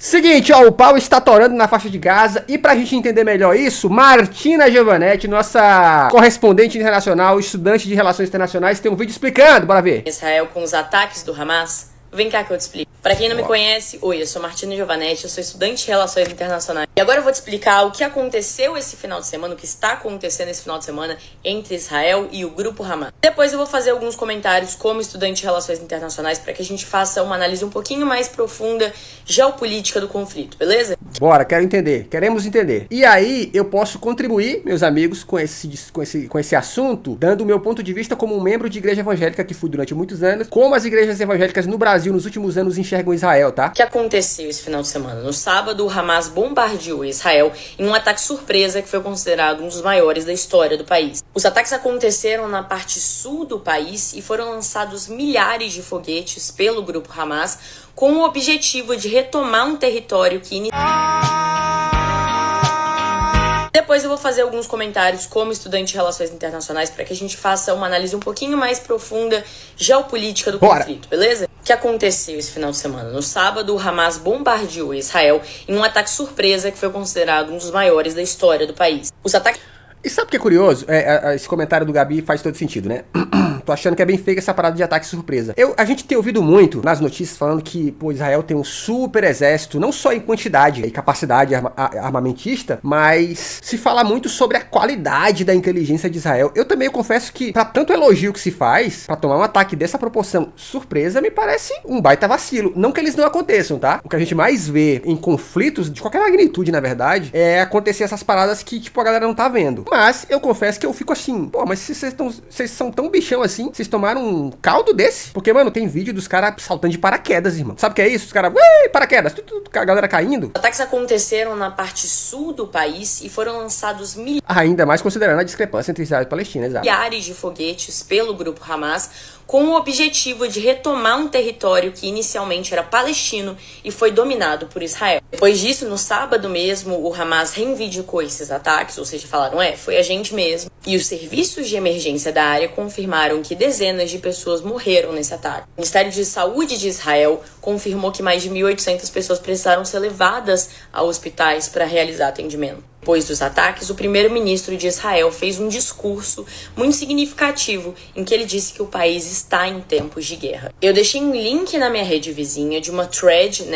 Seguinte, ó, o pau está torando na faixa de Gaza e pra gente entender melhor isso, Martina Giovanetti, nossa correspondente internacional, estudante de relações internacionais, tem um vídeo explicando, bora ver. Israel com os ataques do Hamas. Vem cá que eu te explico. Pra quem não me conhece, oi, eu sou Martina Giovanetti, eu sou estudante de Relações Internacionais. E agora eu vou te explicar o que aconteceu esse final de semana, o que está acontecendo esse final de semana entre Israel e o grupo Hamas. Depois eu vou fazer alguns comentários como estudante de Relações Internacionais para que a gente faça uma análise um pouquinho mais profunda geopolítica do conflito, beleza? Bora, queremos entender. E aí eu posso contribuir, meus amigos, com esse assunto, dando o meu ponto de vista como um membro de igreja evangélica que fui durante muitos anos, como as igrejas evangélicas no Brasil nos últimos anos enxergam Israel, tá? O que aconteceu esse final de semana? No sábado, o Hamas bombardeou Israel em um ataque surpresa que foi considerado um dos maiores da história do país. Os ataques aconteceram na parte sul do país e foram lançados milhares de foguetes pelo grupo Hamas com o objetivo de retomar um território que Depois eu vou fazer alguns comentários como estudante de Relações Internacionais para que a gente faça uma análise um pouquinho mais profunda geopolítica do conflito, beleza? O que aconteceu esse final de semana? No sábado, o Hamas bombardeou Israel em um ataque surpresa que foi considerado um dos maiores da história do país. Os ataques... E sabe o que é curioso? Esse comentário do Gabi faz todo sentido, né? Tô achando que é bem feia essa parada de ataque surpresa. A gente tem ouvido muito nas notícias falando que, pô, Israel tem um super exército, não só em quantidade e capacidade armamentista, mas se fala muito sobre a qualidade da inteligência de Israel. Eu também confesso que, pra tanto elogio que se faz, pra tomar um ataque dessa proporção surpresa, me parece um baita vacilo. Não que eles não aconteçam, tá? O que a gente mais vê em conflitos, de qualquer magnitude, na verdade, é acontecer essas paradas que, tipo, a galera não tá vendo. Mas eu confesso que eu fico assim, pô, mas se vocês são tão bichão assim, vocês tomaram um caldo desse? Porque, mano, tem vídeo dos caras saltando de paraquedas, irmão. Sabe o que é isso? Os caras, paraquedas, a galera caindo. Os ataques aconteceram na parte sul do país e foram lançados ainda mais considerando a discrepância entre Israel e Palestina, exato. Milhares de foguetes pelo grupo Hamas com o objetivo de retomar um território que inicialmente era palestino e foi dominado por Israel. Depois disso, no sábado mesmo, o Hamas reivindicou esses ataques, ou seja, falaram, foi a gente mesmo. E os serviços de emergência da área confirmaram que dezenas de pessoas morreram nesse ataque. O Ministério de Saúde de Israel confirmou que mais de 1.800 pessoas precisaram ser levadas a hospitais para realizar atendimento. Depois dos ataques, o primeiro-ministro de Israel fez um discurso muito significativo em que ele disse que o país está em tempos de guerra. Eu deixei um link na minha rede vizinha de uma thread,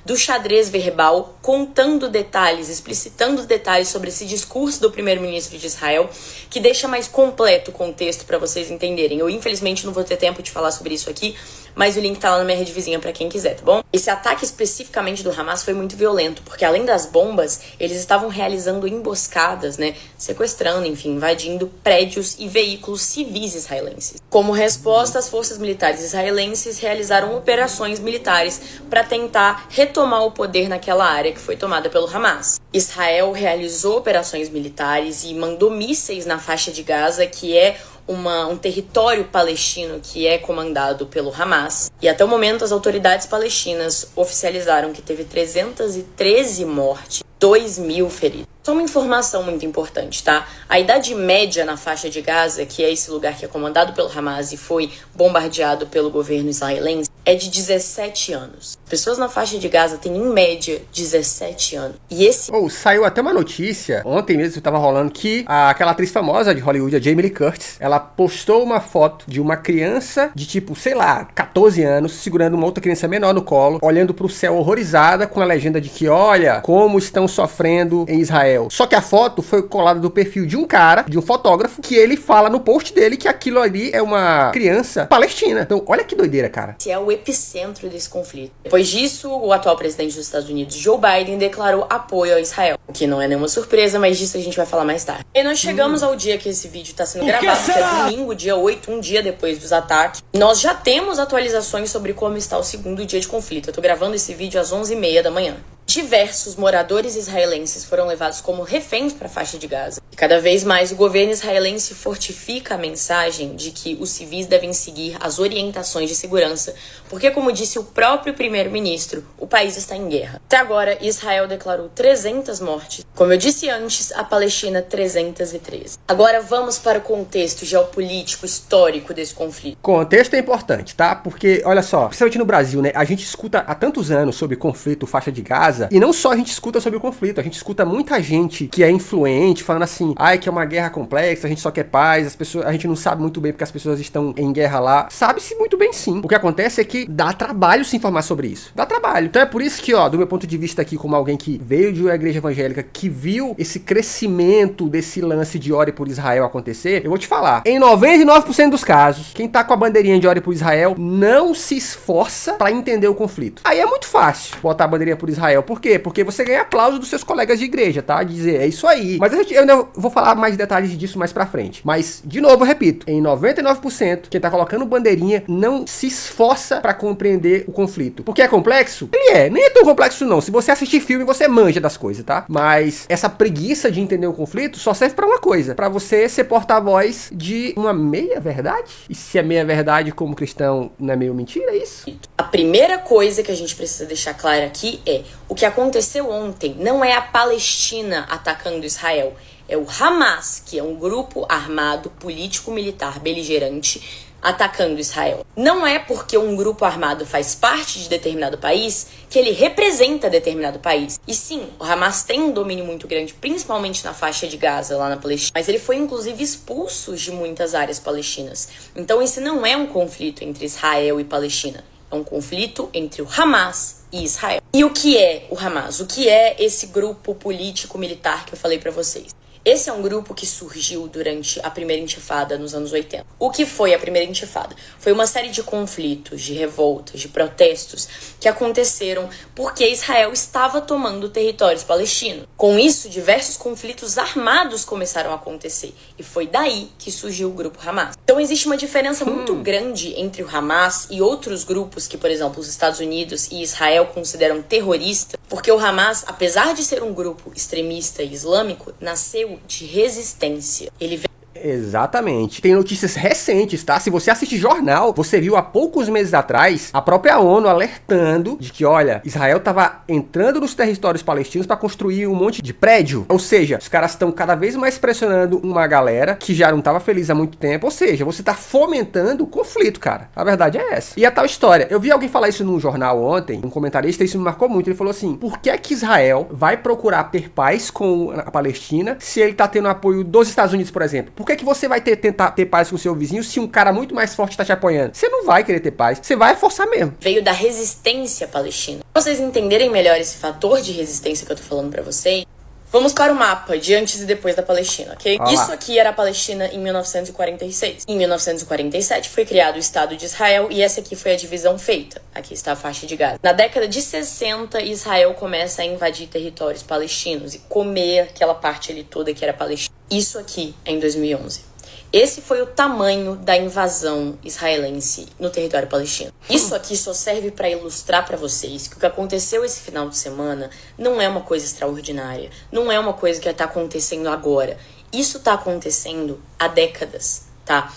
do xadrez verbal, contando detalhes, explicitando detalhes sobre esse discurso do primeiro-ministro de Israel, que deixa mais completo o contexto para vocês entenderem. Eu, infelizmente, não vou ter tempo de falar sobre isso aqui, mas o link tá lá na minha rede vizinha pra quem quiser, tá bom? Esse ataque especificamente do Hamas foi muito violento, porque além das bombas, eles estavam realizando emboscadas, sequestrando, enfim, invadindo prédios e veículos civis israelenses. Como resposta, as forças militares israelenses realizaram operações militares para tentar retomar o poder naquela área que foi tomada pelo Hamas. Israel realizou operações militares e mandou mísseis na faixa de Gaza, que é um território palestino que é comandado pelo Hamas. E até o momento as autoridades palestinas oficializaram que teve 313 mortes, 2.000 feridos. Só uma informação muito importante, tá? A idade média na faixa de Gaza, que é esse lugar que é comandado pelo Hamas e foi bombardeado pelo governo israelense, é de 17 anos. Pessoas na faixa de Gaza têm, em média, 17 anos. E saiu até uma notícia, ontem mesmo tava rolando, que aquela atriz famosa de Hollywood, a Jamie Lee Curtis, ela postou uma foto de uma criança de tipo, sei lá, 14 anos, segurando uma outra criança menor no colo, olhando pro céu horrorizada, com a legenda de que, olha, como estão sofrendo em Israel. Só que a foto foi colada do perfil de um cara, de um fotógrafo, que ele fala no post dele que aquilo ali é uma criança palestina. Então, olha que doideira, cara. Esse é o epicentro desse conflito. Depois disso, o atual presidente dos Estados Unidos, Joe Biden, declarou apoio a Israel. O que não é nenhuma surpresa, mas disso a gente vai falar mais tarde. E nós chegamos ao dia que esse vídeo está sendo gravado, que é domingo, dia 8, um dia depois dos ataques. Nós já temos atualizações sobre como está o segundo dia de conflito. Eu tô gravando esse vídeo às 11h30 da manhã. diversos moradores israelenses foram levados como reféns para a faixa de Gaza. E cada vez mais o governo israelense fortifica a mensagem de que os civis devem seguir as orientações de segurança, porque, como disse o próprio primeiro-ministro, o país está em guerra. Até agora, Israel declarou 300 mortes. Como eu disse antes, a Palestina 313. Agora vamos para o contexto geopolítico, histórico desse conflito. Contexto é importante, tá? Porque, olha só, principalmente no Brasil, né? A gente escuta há tantos anos sobre conflito, faixa de Gaza, e não só a gente escuta sobre o conflito, a gente escuta muita gente que é influente falando assim, ai, que é uma guerra complexa, a gente só quer paz, as pessoas, a gente não sabe muito bem porque as pessoas estão em guerra lá. Sabe-se muito bem sim. O que acontece é que dá trabalho se informar sobre isso. Dá trabalho. Então é por isso que, ó, do meu ponto de vista aqui, como alguém que veio de uma igreja evangélica, que viu esse crescimento desse lance de ore por Israel acontecer, eu vou te falar, em 99% dos casos, quem tá com a bandeirinha de ore por Israel não se esforça pra entender o conflito. Aí é muito fácil botar a bandeirinha por Israel. Por quê? Porque você ganha aplauso dos seus colegas de igreja, tá? Dizer, é isso aí. Mas eu ainda vou falar mais detalhes disso mais pra frente. Mas, de novo, eu repito, em 99%, quem tá colocando bandeirinha não se esforça pra compreender o conflito. Porque é complexo? Ele é. Nem é tão complexo não. Se você assistir filme, você manja das coisas, tá? Mas essa preguiça de entender o conflito só serve pra uma coisa. Pra você ser porta-voz de uma meia-verdade. E se é meia-verdade como cristão, não é meio mentira, é isso? A primeira coisa que a gente precisa deixar clara aqui é o que aconteceu ontem não é a Palestina atacando Israel. É o Hamas, que é um grupo armado, político-militar, beligerante, atacando Israel. Não é porque um grupo armado faz parte de determinado país que ele representa determinado país. E sim, o Hamas tem um domínio muito grande, principalmente na faixa de Gaza, lá na Palestina. Mas ele foi, inclusive, expulso de muitas áreas palestinas. Então esse não é um conflito entre Israel e Palestina. É um conflito entre o Hamas e Israel. E o que é o Hamas? O que é esse grupo político-militar que eu falei pra vocês? Esse é um grupo que surgiu durante a primeira intifada nos anos 80. O que foi a primeira intifada? Foi uma série de conflitos, de revoltas, de protestos que aconteceram porque Israel estava tomando territórios palestinos. Com isso, diversos conflitos armados começaram a acontecer. E foi daí que surgiu o grupo Hamas. Então existe uma diferença muito grande entre o Hamas e outros grupos que, por exemplo, os Estados Unidos e Israel consideram terroristas, porque o Hamas, apesar de ser um grupo extremista e islâmico, nasceu de resistência. Ele veio... Exatamente. Tem notícias recentes, tá? Se você assiste jornal, você viu há poucos meses atrás a própria ONU alertando de que, olha, Israel tava entrando nos territórios palestinos para construir um monte de prédio. Ou seja, os caras estão cada vez mais pressionando uma galera que já não tava feliz há muito tempo. Ou seja, você tá fomentando o conflito, cara. A verdade é essa. E a tal história. Eu vi alguém falar isso num jornal ontem, um comentarista, isso me marcou muito. Ele falou assim, por que é que Israel vai procurar ter paz com a Palestina se ele tá tendo apoio dos Estados Unidos, por exemplo? Por que você vai tentar ter paz com o seu vizinho se um cara muito mais forte tá te apoiando? Você não vai querer ter paz, você vai forçar mesmo. Veio da resistência palestina. Pra vocês entenderem melhor esse fator de resistência que eu tô falando pra vocês, vamos para o mapa de antes e depois da Palestina, ok? Olá. Isso aqui era a Palestina em 1946. Em 1947 foi criado o Estado de Israel e essa aqui foi a divisão feita. Aqui está a faixa de Gaza. Na década de 60, Israel começa a invadir territórios palestinos e comer aquela parte ali toda que era palestina. Isso aqui é em 2011. Esse foi o tamanho da invasão israelense no território palestino. Isso aqui só serve para ilustrar para vocês que o que aconteceu esse final de semana não é uma coisa extraordinária, não é uma coisa que está acontecendo agora. Isso está acontecendo há décadas, tá?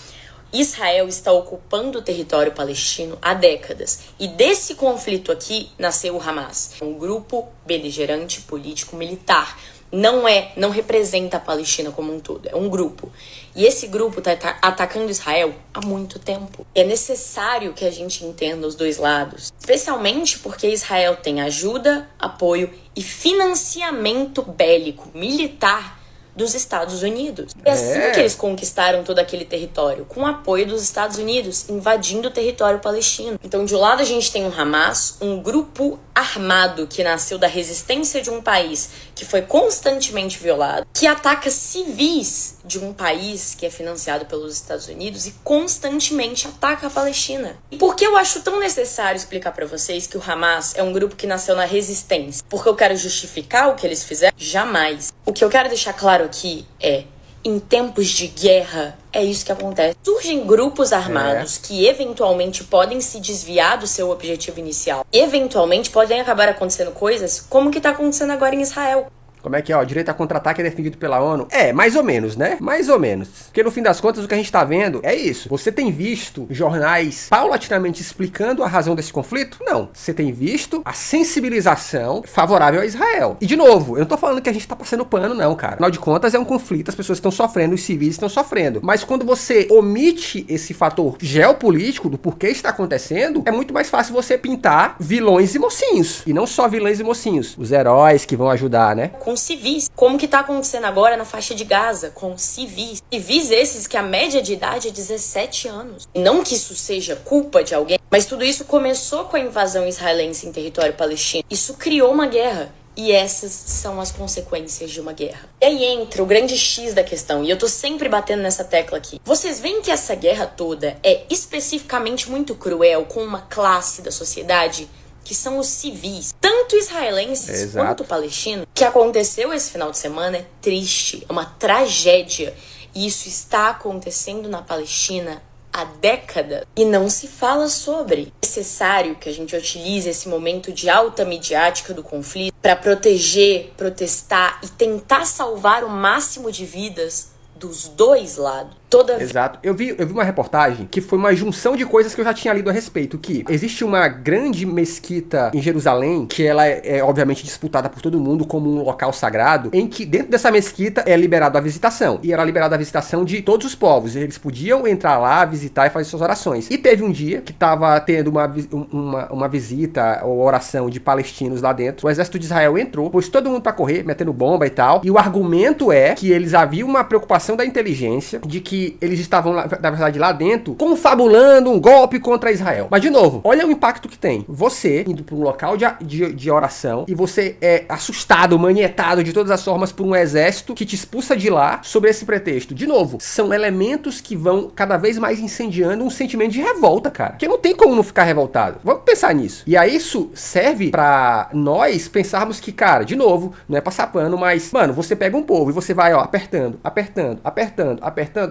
Israel está ocupando o território palestino há décadas. E desse conflito aqui nasceu o Hamas, um grupo beligerante político-militar. Não representa a Palestina como um todo, é um grupo. E esse grupo está atacando Israel há muito tempo. É necessário que a gente entenda os dois lados, especialmente porque Israel tem ajuda, apoio e financiamento bélico, militar dos Estados Unidos. É assim que eles conquistaram todo aquele território, com o apoio dos Estados Unidos, invadindo o território palestino. Então, de um lado a gente tem o Hamas, um grupo armado que nasceu da resistência de um país que foi constantemente violado, que ataca civis de um país que é financiado pelos Estados Unidos e constantemente ataca a Palestina. E por que eu acho tão necessário explicar pra vocês que o Hamas é um grupo que nasceu na resistência? Porque eu quero justificar o que eles fizeram? Jamais. O que eu quero deixar claro aqui é, em tempos de guerra, é isso que acontece. Surgem grupos armados que eventualmente podem se desviar do seu objetivo inicial. E eventualmente podem acabar acontecendo coisas como o que tá acontecendo agora em Israel. Como é que é, ó, o direito a contra-ataque é defendido pela ONU? É, mais ou menos, né? Mais ou menos. Porque no fim das contas, o que a gente tá vendo é isso. Você tem visto jornais paulatinamente explicando a razão desse conflito? Não. Você tem visto a sensibilização favorável a Israel. E de novo, eu não tô falando que a gente tá passando pano, não, cara. Afinal de contas, é um conflito, as pessoas estão sofrendo, os civis estão sofrendo. Mas quando você omite esse fator geopolítico do porquê está acontecendo, é muito mais fácil você pintar vilões e mocinhos. E não só vilões e mocinhos. Os heróis que vão ajudar, né? Com civis, como que tá acontecendo agora na faixa de Gaza, com civis. Civis esses que a média de idade é 17 anos. E não que isso seja culpa de alguém, mas tudo isso começou com a invasão israelense em território palestino. Isso criou uma guerra. E essas são as consequências de uma guerra. E aí entra o grande X da questão, e eu tô sempre batendo nessa tecla aqui. Vocês veem que essa guerra toda é especificamente muito cruel com uma classe da sociedade que são os civis, tanto israelenses quanto palestinos. O que aconteceu esse final de semana é triste, é uma tragédia. E isso está acontecendo na Palestina há décadas e não se fala sobre. É necessário que a gente utilize esse momento de alta midiática do conflito para proteger, protestar e tentar salvar o máximo de vidas dos dois lados. Exato. Eu vi uma reportagem que foi uma junção de coisas que eu já tinha lido a respeito, que existe uma grande mesquita em Jerusalém, que ela é obviamente disputada por todo mundo como um local sagrado, em que dentro dessa mesquita é liberado a visitação. E era liberada a visitação de todos os povos. Eles podiam entrar lá, visitar e fazer suas orações. E teve um dia que tava tendo uma visita ou oração de palestinos lá dentro. O exército de Israel entrou, pôs todo mundo pra correr, metendo bomba e tal. E o argumento é que eles haviam uma preocupação da inteligência de que eles estavam, na verdade, lá dentro, confabulando um golpe contra Israel. Mas, de novo, olha o impacto que tem. Você indo para um local de oração e você é assustado, manietado de todas as formas por um exército que te expulsa de lá sobre esse pretexto. De novo, são elementos que vão cada vez mais incendiando um sentimento de revolta, cara. Porque não tem como não ficar revoltado. Vamos pensar nisso. E aí isso serve pra nós pensarmos que, cara, de novo, não é passar pano, mas, mano, você pega um povo e você vai, ó, apertando.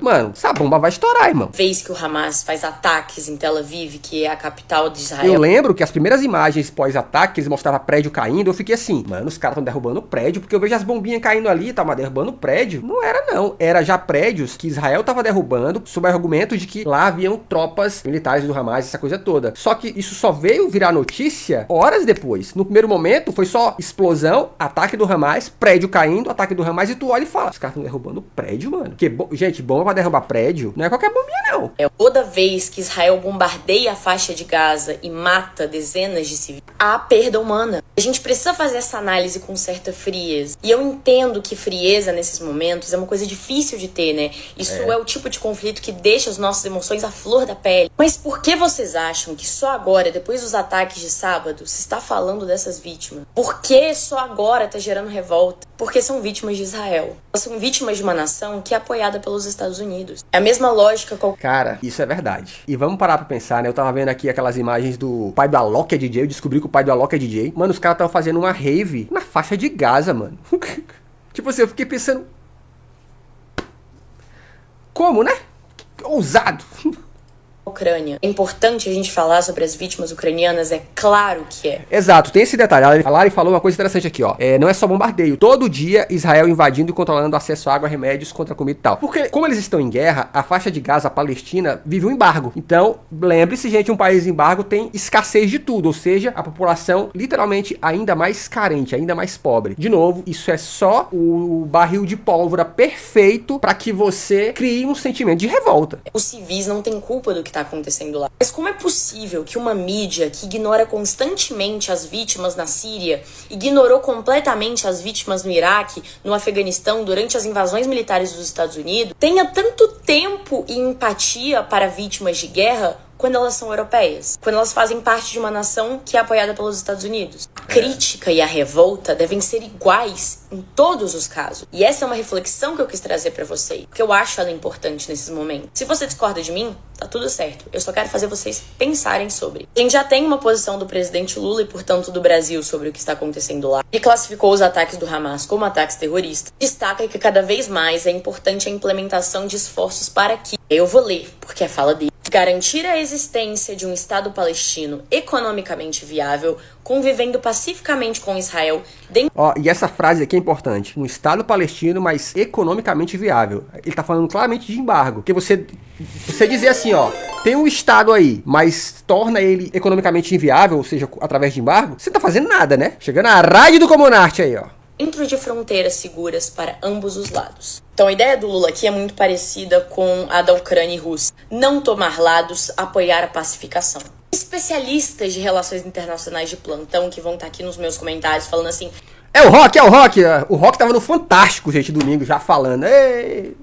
Mano, essa bomba vai estourar, irmão. Vez que o Hamas faz ataques em Tel Aviv, que é a capital de Israel. Eu lembro que as primeiras imagens pós-ataque, que eles mostravam prédio caindo, eu fiquei assim, mano, os caras estão derrubando o prédio, porque eu vejo as bombinhas caindo ali, tá, mas derrubando o prédio. Não era, não. Era já prédios que Israel tava derrubando, sob o argumento de que lá haviam tropas militares do Hamas, essa coisa toda. Só que isso só veio virar notícia horas depois. No primeiro momento, foi só explosão, ataque do Hamas, prédio caindo, ataque do Hamas, e tu olha e fala, os caras estão derrubando o prédio, mano. Porque, gente, bomba pra derrubar prédio não é qualquer bombinha, não. É toda vez que Israel bombardeia a faixa de Gaza e mata dezenas de civis, há perda humana. A gente precisa fazer essa análise com certa frieza. E eu entendo que frieza nesses momentos é uma coisa difícil de ter, né? Isso é o tipo de conflito que deixa as nossas emoções à flor da pele. Mas por que vocês acham que só agora, depois dos ataques de sábado, se está falando dessas vítimas? Por que só agora tá gerando revolta? Porque são vítimas de Israel. Elas são vítimas de uma nação que é apoiada pelos Estados Unidos. É a mesma lógica qualquer. Cara, isso é verdade. E vamos parar pra pensar, né? Eu tava vendo aqui aquelas imagens do pai do Alok é DJ. Eu descobri que o pai do Alok é DJ. Mano, os caras estavam fazendo uma rave na faixa de Gaza, mano. Tipo assim, eu fiquei pensando... Como, né? Ousado. Ucrânia. É importante a gente falar sobre as vítimas ucranianas, é claro que é. Exato, tem esse detalhe. A Lari falou uma coisa interessante aqui, ó. Não é só bombardeio. Todo dia, Israel invadindo e controlando acesso a água, remédios, contra comida e tal. Porque, como eles estão em guerra, a faixa de Gaza, a Palestina, vive um embargo. Então, lembre-se, gente, um país em embargo tem escassez de tudo. Ou seja, a população, literalmente, ainda mais carente, ainda mais pobre. De novo, isso é só o barril de pólvora perfeito para que você crie um sentimento de revolta. Os civis não têm culpa do que tá acontecendo lá. Mas como é possível que uma mídia que ignora constantemente as vítimas na Síria, ignorou completamente as vítimas no Iraque, no Afeganistão, durante as invasões militares dos Estados Unidos, tenha tanto tempo e empatia para vítimas de guerra quando elas são europeias, quando elas fazem parte de uma nação que é apoiada pelos Estados Unidos? crítica e a revolta devem ser iguais em todos os casos. E essa é uma reflexão que eu quis trazer pra vocês, porque eu acho ela importante nesses momentos. Se você discorda de mim, tá tudo certo. Eu só quero fazer vocês pensarem sobre. A gente já tem uma posição do presidente Lula e, portanto, do Brasil sobre o que está acontecendo lá. Ele classificou os ataques do Hamas como ataques terroristas. Destaca que cada vez mais é importante a implementação de esforços para que, eu vou ler, porque é fala dele, garantir a existência de um Estado palestino economicamente viável, convivendo pacificamente com Israel. E essa frase aqui é importante. Um Estado palestino, mas economicamente viável. Ele tá falando claramente de embargo. Porque você dizer assim, tem um Estado aí, mas torna ele economicamente inviável, ou seja, através de embargo, você tá fazendo nada, né? Chegando a raid do Comunarte aí, dentro de fronteiras seguras para ambos os lados. Então a ideia do Lula aqui é muito parecida com a da Ucrânia e Rússia. Não tomar lados, apoiar a pacificação. Especialistas de relações internacionais de plantão que vão estar aqui nos meus comentários falando assim... É o Rock! O Rock tava no Fantástico, gente, domingo, já falando. Ei!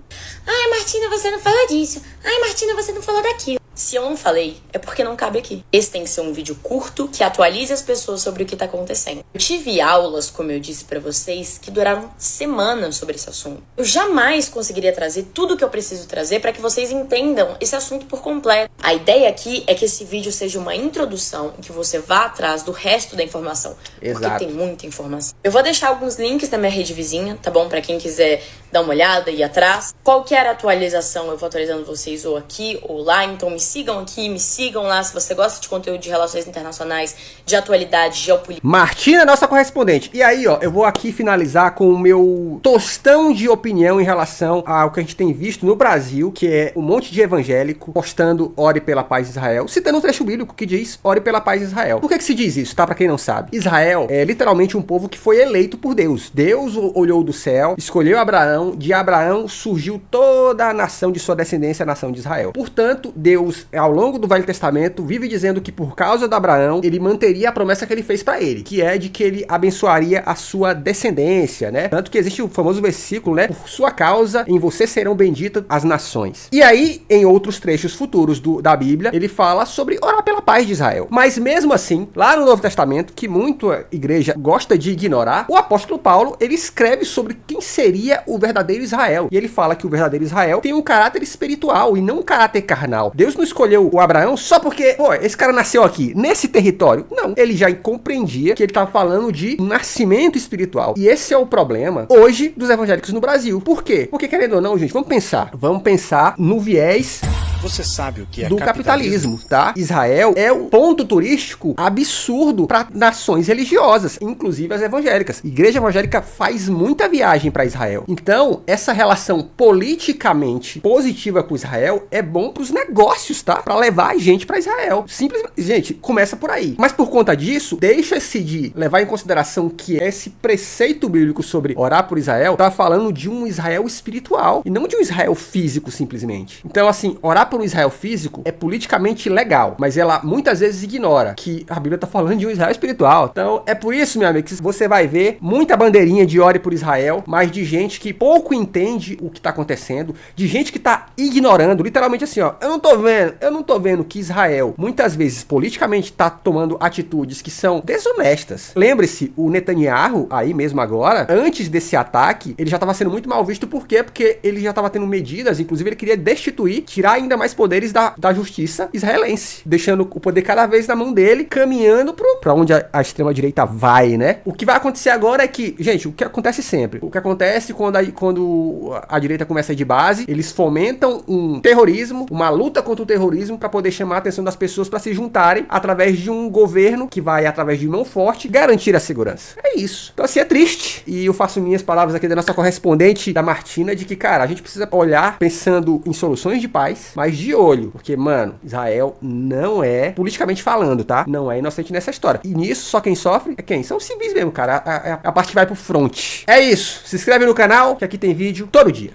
Ai, Martina, você não fala disso. Ai, Martina, você não falou daquilo. Se eu não falei, é porque não cabe aqui. Esse tem que ser um vídeo curto que atualize as pessoas sobre o que tá acontecendo. Eu tive aulas, como eu disse pra vocês, que duraram semanas sobre esse assunto. Eu jamais conseguiria trazer tudo o que eu preciso trazer pra que vocês entendam esse assunto por completo. A ideia aqui é que esse vídeo seja uma introdução e que você vá atrás do resto da informação. Exato. Porque tem muita informação. Eu vou deixar alguns links na minha rede vizinha, tá bom? Pra quem quiser dar uma olhada e ir atrás. Qualquer atualização eu vou atualizando vocês ou aqui ou lá, então me sigam aqui, me sigam lá se você gosta de conteúdo de relações internacionais, de atualidade, geopolítica. Martina, nossa correspondente. E aí, eu vou aqui finalizar com o meu tostão de opinião em relação ao que a gente tem visto no Brasil, que é um monte de evangélico postando ore pela paz de Israel, citando um trecho bíblico que diz ore pela paz de Israel. Por que se diz isso, tá? Pra quem não sabe. Israel é literalmente um povo que foi eleito por Deus. Deus olhou do céu, escolheu Abraão, de Abraão surgiu toda a nação de sua descendência, a nação de Israel. Portanto, Deus, ao longo do Velho Testamento, vive dizendo que por causa de Abraão, ele manteria a promessa que ele fez pra ele, que é de que ele abençoaria a sua descendência, né? Tanto que existe o famoso versículo, né? Por sua causa, em você serão benditas as nações. E aí, em outros trechos futuros da Bíblia, ele fala sobre orar pela paz de Israel. Mas mesmo assim, lá no Novo Testamento, que muita igreja gosta de ignorar, o apóstolo Paulo, ele escreve sobre quem seria o verdadeiro Israel. E ele fala que o verdadeiro Israel tem um caráter espiritual e não um caráter carnal. Deus não escolheu o Abraão só porque, esse cara nasceu aqui, nesse território. Não, ele já compreendia que ele estava falando de nascimento espiritual. E esse é o problema, hoje, dos evangélicos no Brasil. Por quê? Porque, querendo ou não, gente, vamos pensar no viés... Você sabe o que é do capitalismo, tá? Israel é um ponto turístico absurdo para nações religiosas, inclusive as evangélicas. A igreja evangélica faz muita viagem para Israel. Então, essa relação politicamente positiva com Israel é bom para os negócios, tá? Para levar a gente para Israel. Simplesmente, gente, começa por aí. Mas por conta disso, deixa-se de levar em consideração que esse preceito bíblico sobre orar por Israel tá falando de um Israel espiritual e não de um Israel físico, simplesmente. Então, assim, orar por um Israel físico é politicamente legal, mas ela muitas vezes ignora que a Bíblia tá falando de um Israel espiritual. Então é por isso, meu amigo, que você vai ver muita bandeirinha de ore por Israel, mas de gente que pouco entende o que tá acontecendo, de gente que tá ignorando, literalmente assim, eu não tô vendo que Israel muitas vezes politicamente tá tomando atitudes que são desonestas. Lembre-se, o Netanyahu, aí mesmo agora, antes desse ataque, ele já tava sendo muito mal visto. Por quê? Porque ele já tava tendo medidas, inclusive ele queria destituir, tirar ainda mais poderes da justiça israelense, deixando o poder cada vez na mão dele, caminhando pra onde a extrema-direita vai, né? O que vai acontecer agora é que, gente, o que acontece sempre, o que acontece quando a direita começa a ir de base, eles fomentam um terrorismo, uma luta contra o terrorismo pra poder chamar a atenção das pessoas pra se juntarem através de um governo que vai, através de mão forte, garantir a segurança. É isso. Então, assim, é triste. E eu faço minhas palavras aqui da nossa correspondente, da Martina, de que, cara, a gente precisa olhar pensando em soluções de paz, mas de olho, porque, mano, Israel não é, politicamente falando, tá? Não é inocente nessa história. E nisso, só quem sofre é quem? São os civis mesmo, cara. A parte que vai pro front. É isso. Se inscreve no canal, que aqui tem vídeo todo dia.